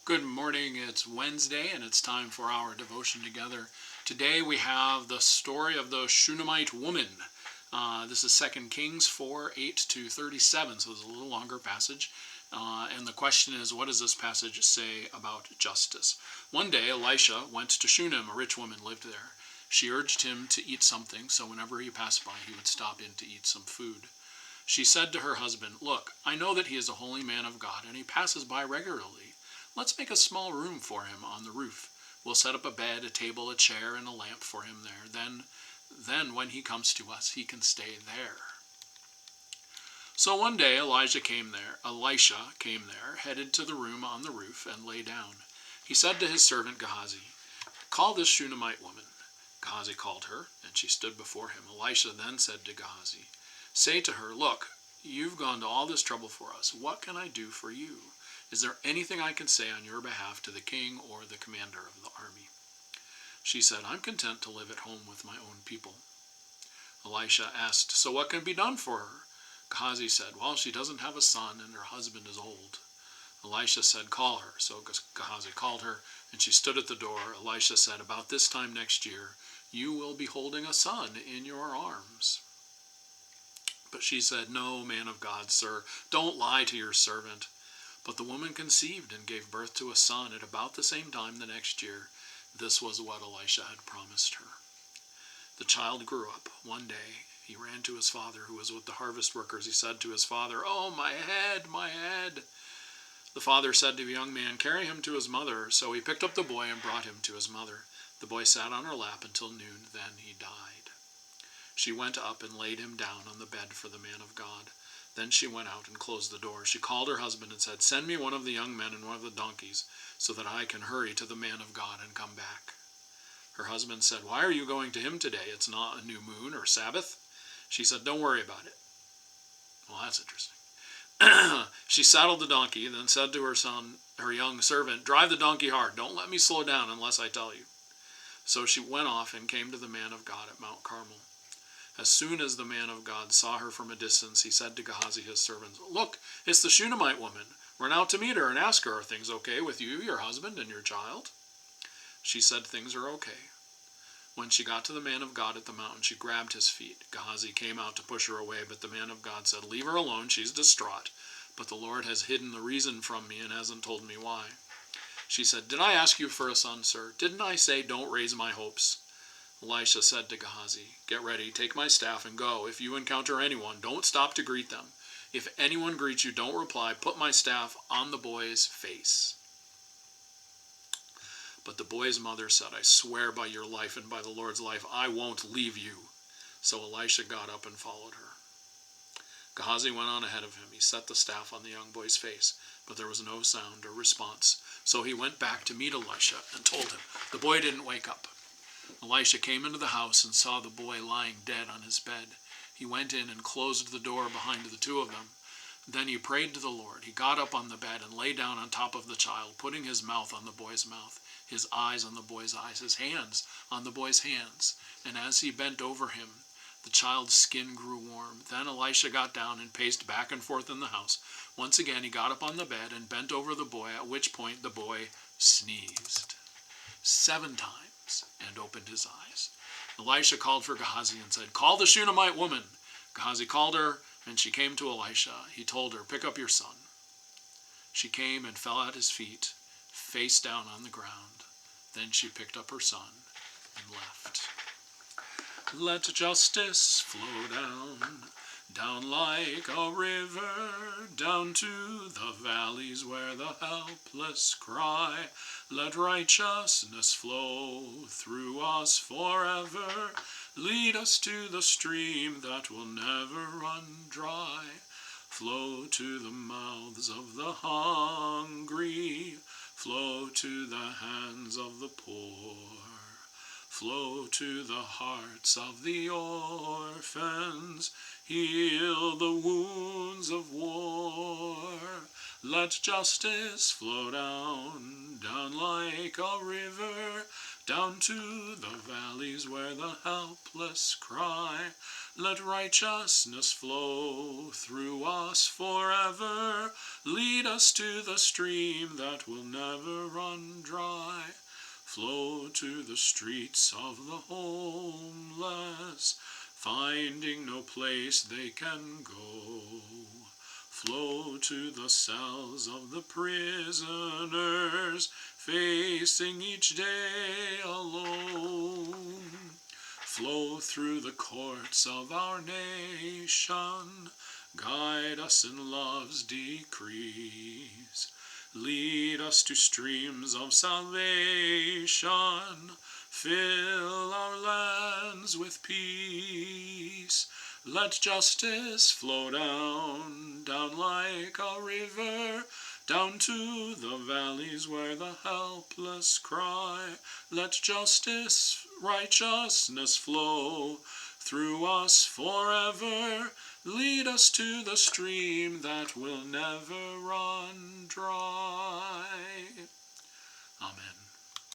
Good morning. It's Wednesday and it's time for our devotion together. Today we have the story of the Shunammite woman. This is 2 Kings 4:8-37, so it's a little longer passage. And the question is, what does this passage say about justice? One day Elisha went to Shunem, a rich woman lived there. She urged him to eat something, so whenever he passed by, he would stop in to eat some food. She said to her husband, "Look, I know that he is a holy man of God, and he passes by regularly. Let's make a small room for him on the roof. We'll set up a bed, a table, a chair, and a lamp for him there. Then when he comes to us, he can stay there." So one day Elisha came there, headed to the room on the roof, and lay down. He said to his servant Gehazi, "Call this Shunammite woman." Gehazi called her, and she stood before him. Elisha then said to Gehazi, "Say to her, 'Look, you've gone to all this trouble for us. What can I do for you? Is there anything I can say on your behalf to the king or the commander of the army?" She said, "I'm content to live at home with my own people." Elisha asked, "So what can be done for her?" Gehazi said, "Well, she doesn't have a son and her husband is old." Elisha said, "Call her." So Gehazi called her, and she stood at the door. Elisha said, "About this time next year, you will be holding a son in your arms." But she said, "No, man of God, sir, don't lie to your servant." But the woman conceived and gave birth to a son at about the same time the next year. This was what Elisha had promised her. The child grew up. One day he ran to his father, who was with the harvest workers. He said to his father, "Oh, my head, my head." The father said to the young man, "Carry him to his mother." So he picked up the boy and brought him to his mother. The boy sat on her lap until noon, then he died. She went up and laid him down on the bed for the man of God. Then she went out and closed the door. She called her husband and said, "Send me one of the young men and one of the donkeys, so that I can hurry to the man of God and come back." Her husband said, "Why are you going to him today? It's not a new moon or Sabbath." She said, "Don't worry about it." Well, that's interesting. She saddled the donkey, then said to her young servant, "Drive the donkey hard. Don't let me slow down unless I tell you." So she went off and came to the man of God at Mount Carmel. As soon as the man of God saw her from a distance, he said to Gehazi, his servant, "Look, it's the Shunammite woman. Run out to meet her and ask her, 'Are things okay with you, your husband, and your child?'" She said, "Things are okay." When she got to the man of God at the mountain, she grabbed his feet. Gehazi came out to push her away, but the man of God said, "Leave her alone. She's distraught. But the Lord has hidden the reason from me and hasn't told me why." She said, "Did I ask you for a son, sir? Didn't I say, 'Don't raise my hopes'?" Elisha said to Gehazi, "Get ready, take my staff and go. If you encounter anyone, don't stop to greet them. If anyone greets you, don't reply. Put my staff on the boy's face." But the boy's mother said, "I swear by your life and by the Lord's life, I won't leave you." So Elisha got up and followed her. Gehazi went on ahead of him. He set the staff on the young boy's face, but there was no sound or response. So he went back to meet Elisha and told him. The boy didn't wake up. Elisha came into the house and saw the boy lying dead on his bed. He went in and closed the door behind the two of them. Then he prayed to the Lord. He got up on the bed and lay down on top of the child, putting his mouth on the boy's mouth, his eyes on the boy's eyes, his hands on the boy's hands. And as he bent over him, the child's skin grew warm. Then Elisha got down and paced back and forth in the house. Once again he got up on the bed and bent over the boy, at which point the boy sneezed 7 times and opened his eyes. Elisha called for Gehazi and said, "Call the Shunammite woman." Gehazi called her, and she came to Elisha. He told her, "Pick up your son." She came and fell at his feet, face down on the ground. Then she picked up her son and left. Let justice flow down, down like a river, down to the valleys where the helpless cry. Let righteousness flow through us forever. Lead us to the stream that will never run dry. Flow to the mouths of the hungry. Flow to the hands of the poor. Flow to the hearts of the orphans. Heal the wounds of war. Let justice flow down, down like a river, down to the valleys where the helpless cry. Let righteousness flow through us forever, lead us to the stream that will never run dry. Flow to the streets of the homeless, finding no place they can go. Flow to the cells of the prisoners, facing each day alone. Flow through the courts of our nation, guide us in love's decrees. Lead us to streams of salvation, fill our lands with peace. Let justice flow down, down like a river, down to the valleys where the helpless cry. Let justice, righteousness flow through us forever, lead us to the stream that will never run dry.